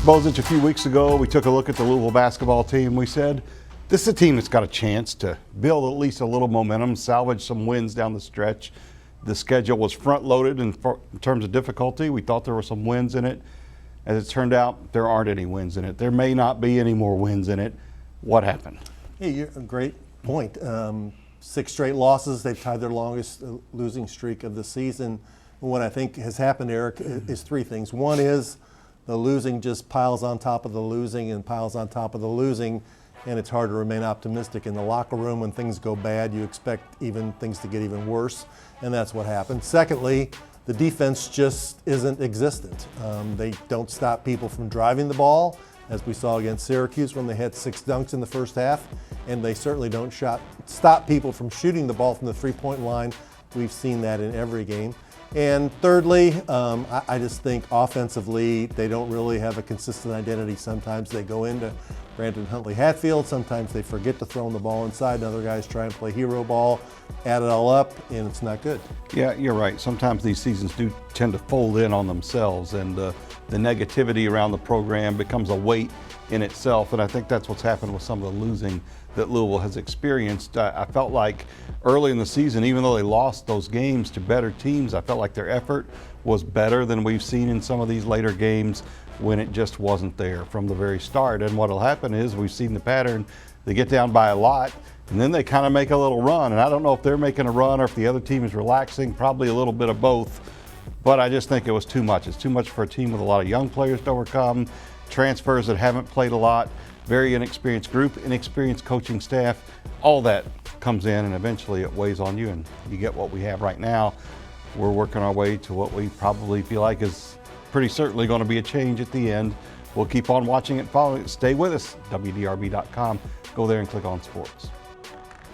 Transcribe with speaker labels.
Speaker 1: Bozich, a few weeks ago, we took a look at the Louisville basketball team. We said, this is a team that's got a chance to build at least a little momentum, salvage some wins down the stretch. The schedule was front-loaded in terms of difficulty. We thought there were some wins in it. As it turned out, there aren't any wins in it. There may not be any more wins in it. What happened?
Speaker 2: Hey, you're a great point. 6 straight losses. They've tied their longest losing streak of the season. What I think has happened, Eric, is 3 things. One is the losing just piles on top of the losing and piles on top of the losing, and it's hard to remain optimistic in the locker room. When things go bad, you expect things to get even worse, and that's what happened. Secondly, the defense just isn't existent. They don't stop people from driving the ball, as we saw against Syracuse when they had 6 dunks in the first half, and they certainly don't stop people from shooting the ball from the 3-point line. We've seen that in every game. And thirdly, I just think offensively, they don't really have a consistent identity. Sometimes they go into Brandon Huntley-Hatfield, sometimes they forget to throw the ball inside, and other guys try and play hero ball, add it all up, and it's not good.
Speaker 1: Yeah, you're right. Sometimes these seasons do tend to fold in on themselves, and the negativity around the program becomes a weight in itself, and I think that's what's happened with some of the losing that Louisville has experienced. I felt like early in the season, even though they lost those games to better teams, I felt like their effort was better than we've seen in some of these later games when it just wasn't there from the very start. And what'll happen is, we've seen the pattern, they get down by a lot, and then they kind of make a little run. And I don't know if they're making a run or if the other team is relaxing, probably a little bit of both. But I just think it was too much. It's too much for a team with a lot of young players to overcome, transfers that haven't played a lot, very inexperienced group, inexperienced coaching staff. All that comes in, and eventually it weighs on you, and you get what we have right now. We're working our way to what we probably feel like is pretty certainly going to be a change at the end. We'll keep on watching it, following it. Stay with us, WDRB.com. Go there and click on sports.